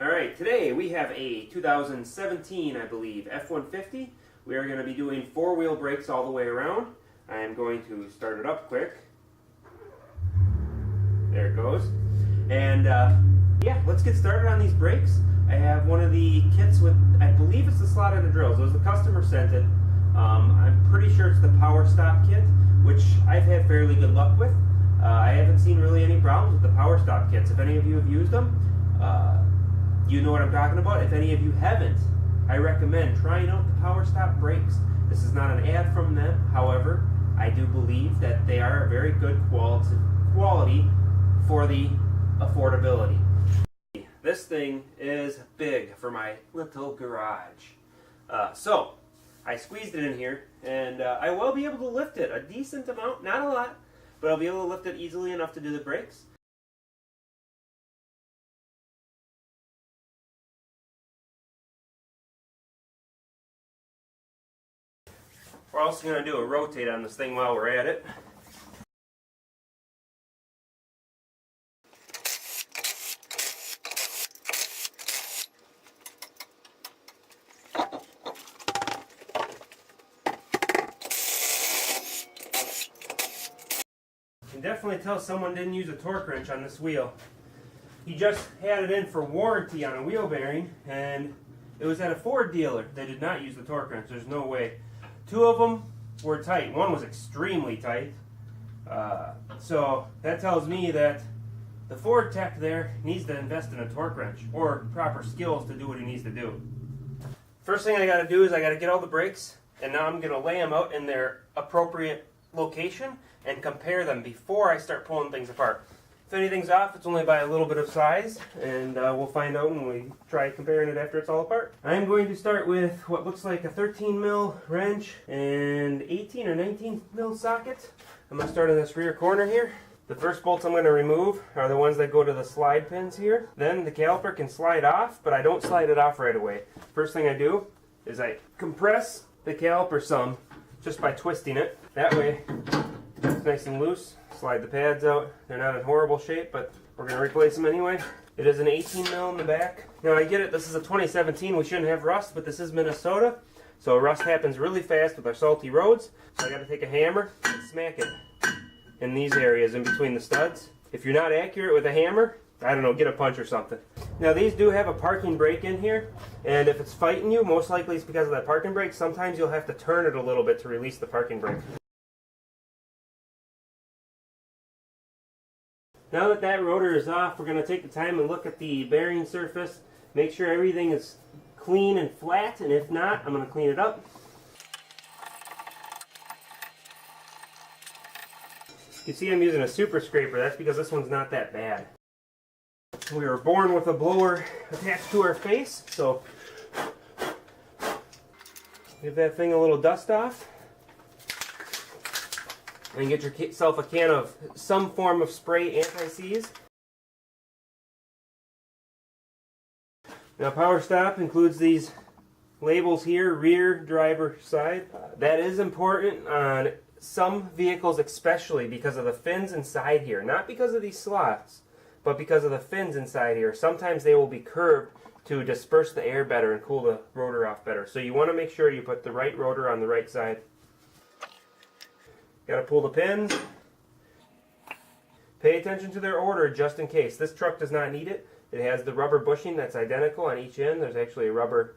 Alright, today we have a 2017, I believe, F150. We are going to be doing four-wheel brakes all the way around. I am going to start it up quick. There it goes. And yeah, let's get started on these brakes. I have one of the kits with, I believe it's the slot and the drills. It was the customer sent it. I'm pretty sure it's the power stop kit, which I've had fairly good luck with. I haven't seen really any problems with the power stop kits. If any of you have used them, you know what I'm talking about. If any of you haven't, I recommend trying out the power stop brakes. This is not an ad from them. However, I do believe that they are a very good quality for the affordability. This thing is big for my little garage. So I squeezed it in here, and I will be able to lift it a decent amount, not a lot, but I'll be able to lift it easily enough to do the brakes. We're also going to do a rotate on this thing while we're at it. You can definitely tell someone didn't use a torque wrench on this wheel. He just had it in for warranty on a wheel bearing, and it was at a Ford dealer. They did not use the torque wrench. There's no way. Two of them were tight. One was extremely tight. So that tells me that the Ford tech there needs to invest in a torque wrench or proper skills to do what he needs to do. First thing I got to do is I got to get all the brakes, and now I'm going to lay them out in their appropriate location and compare them before I start pulling things apart. If anything's off, it's only by a little bit of size, and we'll find out when we try comparing it after it's all apart. I'm going to start with what looks like a 13 mil wrench and 18 or 19 mil socket. I'm going to start in this rear corner here. The first bolts I'm going to remove are the ones that go to the slide pins here. Then the caliper can slide off, but I don't slide it off right away. First thing I do is I compress the caliper some just by twisting it. That way it's nice and loose. Slide the pads out. They're not in horrible shape, but we're going to replace them anyway. It is an 18 mil in the back. Now I get it, this is a 2017, we shouldn't have rust, but this is Minnesota, so rust happens really fast with our salty roads. So I got to take a hammer and smack it in these areas in between the studs. If you're not accurate with a hammer, I don't know, get a punch or something. Now these do have a parking brake in here, and if it's fighting you, most likely it's because of that parking brake. Sometimes you'll have to turn it a little bit to release the parking brake. Now that that rotor is off, we're going to take the time and look at the bearing surface, make sure everything is clean and flat, and if not, I'm going to clean it up. You can see I'm using a super scraper. That's because this one's not that bad. We were born with a blower attached to our face, so give that thing a little dust off. And get yourself a can of some form of spray anti-seize. Now power stop includes these labels here, rear, driver, side. That is important on some vehicles especially because of the fins inside here. Not because of these slots, but because of the fins inside here. Sometimes they will be curved to disperse the air better and cool the rotor off better. So you want to make sure you put the right rotor on the right side. Got to pull the pins. Pay attention to their order just in case. This truck does not need it. It has the rubber bushing that's identical on each end. There's actually a rubber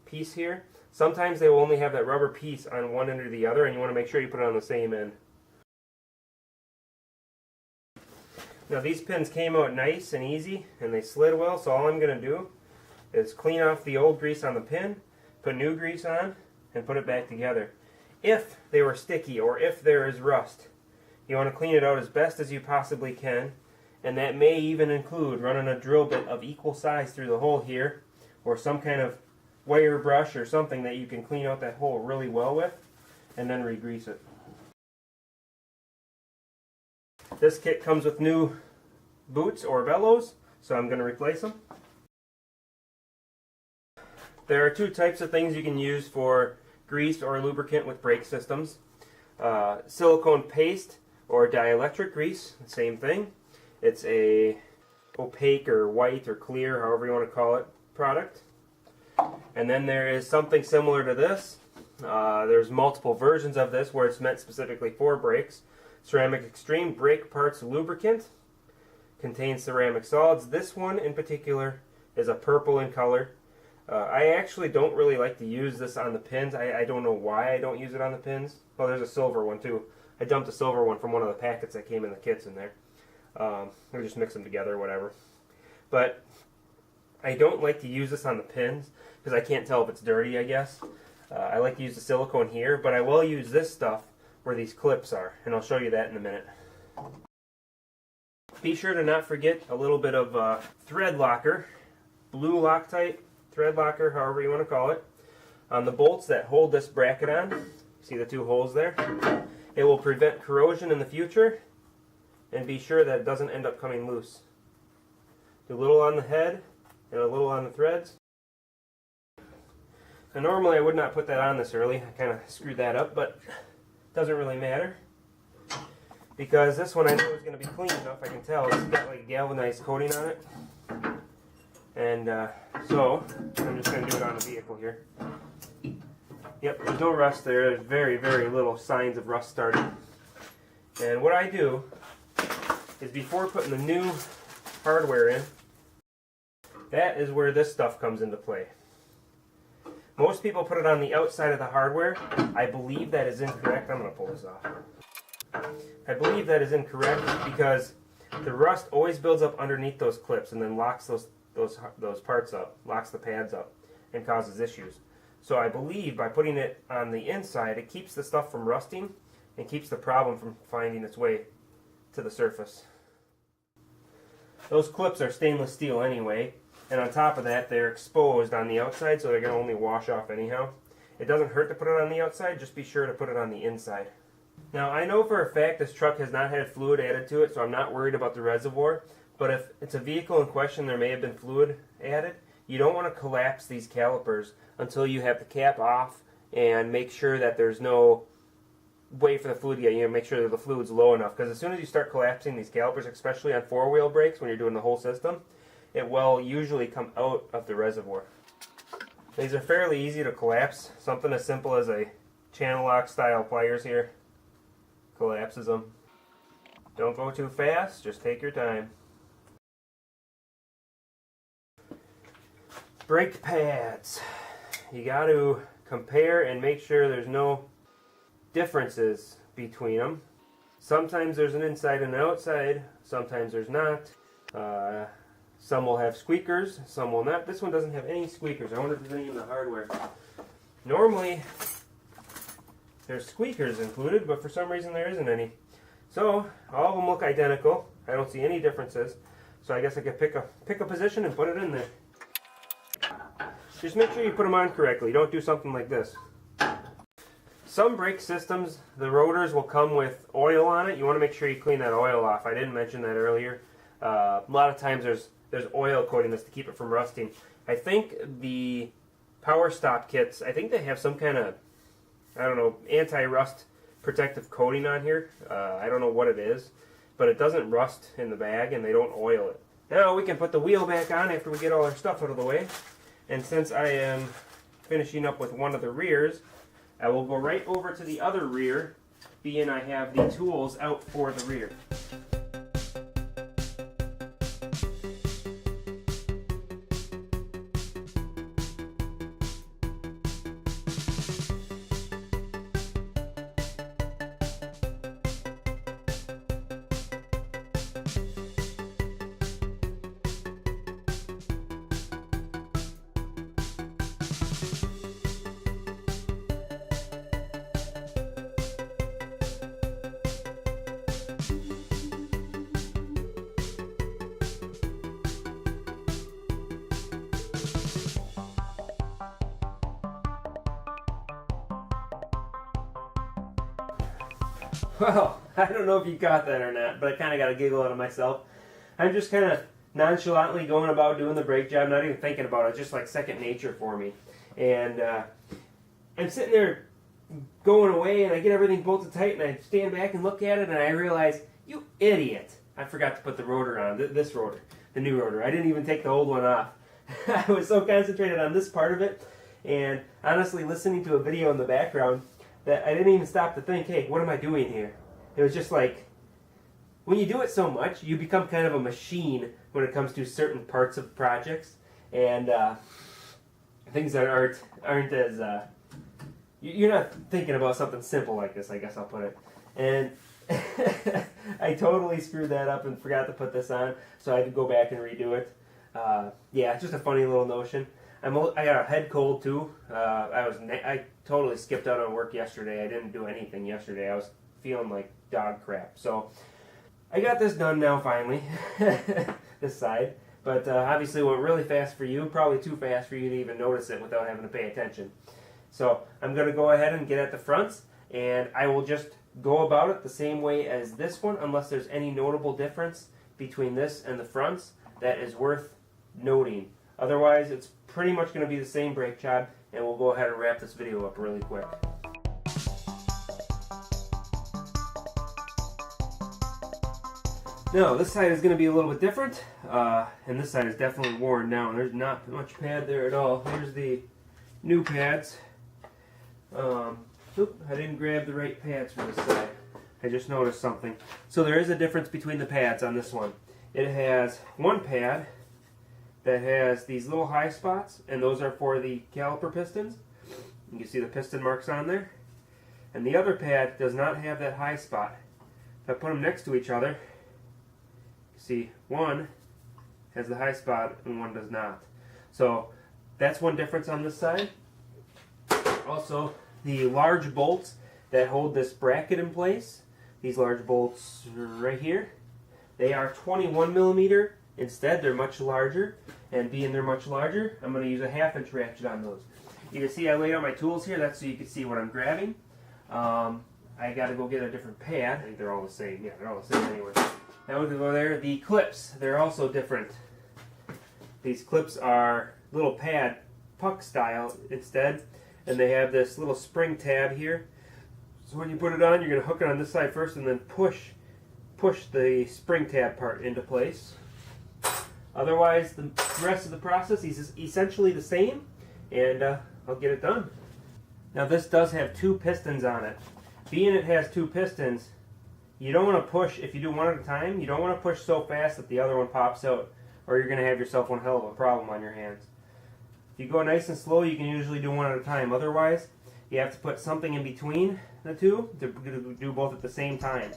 piece here. Sometimes they will only have that rubber piece on one end or the other, and you want to make sure you put it on the same end. Now these pins came out nice and easy, and they slid well, so all I'm going to do is clean off the old grease on the pin, put new grease on, and put it back together. If they were sticky or if there is rust, you want to clean it out as best as you possibly can, and that may even include running a drill bit of equal size through the hole here, or some kind of wire brush or something that you can clean out that hole really well with, and then re-grease it. This kit comes with new boots or bellows, so I'm going to replace them. There are two types of things you can use for grease or lubricant with brake systems. Silicone paste or dielectric grease, same thing. It's a opaque or white or clear, however you want to call it, product. And then there is something similar to this. There's multiple versions of this where it's meant specifically for brakes. Ceramic Extreme Brake Parts Lubricant contains ceramic solids. This one in particular is a purple in color. I actually don't really like to use this on the pins. I don't know why I don't use it on the pins. Oh, there's a silver one too. I dumped a silver one from one of the packets that came in the kits in there. Or just mix them together or whatever. But I don't like to use this on the pins because I can't tell if it's dirty, I guess. I like to use the silicone here, but I will use this stuff where these clips are, and I'll show you that in a minute. Be sure to not forget a little bit of thread locker, blue Loctite thread locker, however you want to call it, on the bolts that hold this bracket on. See the two holes there? It will prevent corrosion in the future, and be sure that it doesn't end up coming loose. Do a little on the head and a little on the threads. Now normally I would not put that on this early. I kind of screwed that up, but it doesn't really matter. Because this one I know is going to be clean enough, I can tell. It's got like galvanized coating on it. And so, I'm just going to do it on the vehicle here. Yep, there's no rust there. There's very, very little signs of rust starting. And what I do is before putting the new hardware in, that is where this stuff comes into play. Most people put it on the outside of the hardware. I believe that is incorrect. I'm going to pull this off. I believe that is incorrect because the rust always builds up underneath those clips and then locks those parts up, locks the pads up, and causes issues. So I believe by putting it on the inside, it keeps the stuff from rusting and keeps the problem from finding its way to the surface. Those clips are stainless steel anyway, and on top of that, they're exposed on the outside, so they're going to only wash off anyhow. It doesn't hurt to put it on the outside, just be sure to put it on the inside. Now, I know for a fact this truck has not had fluid added to it, so I'm not worried about the reservoir, but if it's a vehicle in question, there may have been fluid added. You don't want to collapse these calipers until you have the cap off and make sure that there's no way for the fluid to get, make sure that the fluid's low enough, because as soon as you start collapsing these calipers, especially on four-wheel brakes when you're doing the whole system, it will usually come out of the reservoir. These are fairly easy to collapse. Something as simple as a channel lock style pliers here collapses them. Don't go too fast, just take your time. Brake pads. You got to compare and make sure there's no differences between them. Sometimes there's an inside and an outside, sometimes there's not. Some will have squeakers, some will not. This one doesn't have any squeakers. I wonder if there's any in the hardware. Normally there's squeakers included, but for some reason there isn't any. So all of them look identical. I don't see any differences. So I guess I could pick a position and put it in there. Just make sure you put them on correctly. Don't do something like this. Some brake systems, the rotors will come with oil on it. You want to make sure you clean that oil off. I didn't mention that earlier. A lot of times there's oil coating this to keep it from rusting. I think the power stop kits, I think they have some kind of, I don't know, anti-rust protective coating on here. I don't know what it is, but it doesn't rust in the bag and they don't oil it. Now we can put the wheel back on after we get all our stuff out of the way. And since I am finishing up with one of the rears, I will go right over to the other rear, being I have the tools out for the rear. Well, I don't know if you caught that or not, but I kind of got a giggle out of myself. I'm just kind of nonchalantly going about doing the brake job, not even thinking about it. It's just like second nature for me. And I'm sitting there going away, and I get everything bolted tight, and I stand back and look at it, and I realize, you idiot, I forgot to put the rotor on, this rotor. the new rotor. I didn't even take the old one off. I was so concentrated on this part of it, and honestly listening to a video in the background that I didn't even stop to think, hey, what am I doing here? It was just like, when you do it so much, you become kind of a machine when it comes to certain parts of projects, and things that aren't as you're not thinking about something simple like this, I guess I'll put it. And I totally screwed that up and forgot to put this on, so I had to go back and redo it. Yeah, it's just a funny little notion. I got a head cold too. I totally skipped out on work yesterday. I didn't do anything yesterday. I was feeling like dog crap. So I got this done now finally, this side. But obviously it went really fast for you, probably too fast for you to even notice it without having to pay attention. So I'm going to go ahead and get at the fronts, and I will just go about it the same way as this one, unless there's any notable difference between this and the fronts that is worth noting. Otherwise, it's pretty much going to be the same brake job, and we'll go ahead and wrap this video up really quick. Now, this side is going to be a little bit different, and this side is definitely worn down. There's not much pad there at all. Here's the new pads. I didn't grab the right pads for this side. I just noticed something. So there is a difference between the pads on this one. It has one pad that has these little high spots, and those are for the caliper pistons. You can see the piston marks on there. And the other pad does not have that high spot. If I put them next to each other, you see one has the high spot and one does not. So that's one difference on this side. Also, the large bolts that hold this bracket in place, these large bolts right here, they are 21 millimeter. Instead, they're much larger, and being they're much larger, I'm going to use a 1/2 inch ratchet on those. You can see I laid out my tools here. That's so you can see what I'm grabbing. I got to go get a different pad. I think they're all the same. Yeah, they're all the same anyway. Now we can go there. The clips, they're also different. These clips are little pad puck style instead, and they have this little spring tab here. So when you put it on, you're going to hook it on this side first and then push the spring tab part into place. Otherwise, the rest of the process is essentially the same, and I'll get it done. Now this does have 2 pistons on it. Being it has 2 pistons, you don't want to push, if you do one at a time, you don't want to push so fast that the other one pops out, or you're going to have yourself one hell of a problem on your hands. If you go nice and slow, you can usually do one at a time. Otherwise, you have to put something in between the two to do both at the same time.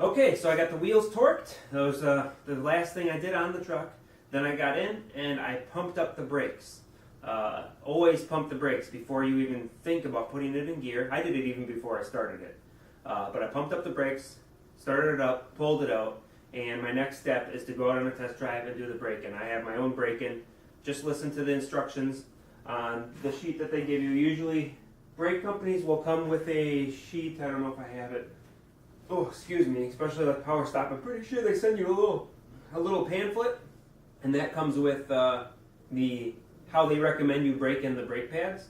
Okay, so I got the wheels torqued. Those the last thing I did on the truck. Then I got in and I pumped up the brakes. Always pump the brakes before you even think about putting it in gear. I did it even before I started it. But I pumped up the brakes, started it up, pulled it out, and my next step is to go out on a test drive and do the braking. I have my own braking. Just listen to the instructions on the sheet that they give you. Usually, brake companies will come with a sheet. I don't know if I have it. Oh, excuse me, especially like Power Stop. I'm pretty sure they send you a little pamphlet, and that comes with how they recommend you brake in the brake pads.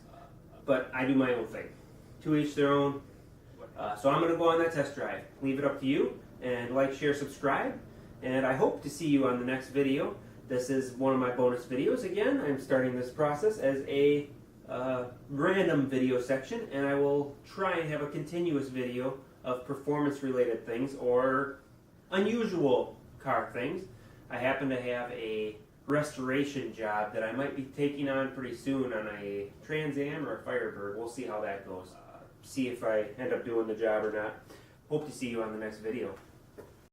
But I do my own thing. To each their own. So I'm going to go on that test drive. Leave it up to you, and like, share, subscribe, and I hope to see you on the next video. This is one of my bonus videos. Again, I'm starting this process as a random video section, and I will try and have a continuous video of performance related things or unusual car things. I happen to have a restoration job that I might be taking on pretty soon on a Trans Am or a Firebird. We'll see how that goes. See if I end up doing the job or not. Hope to see you on the next video.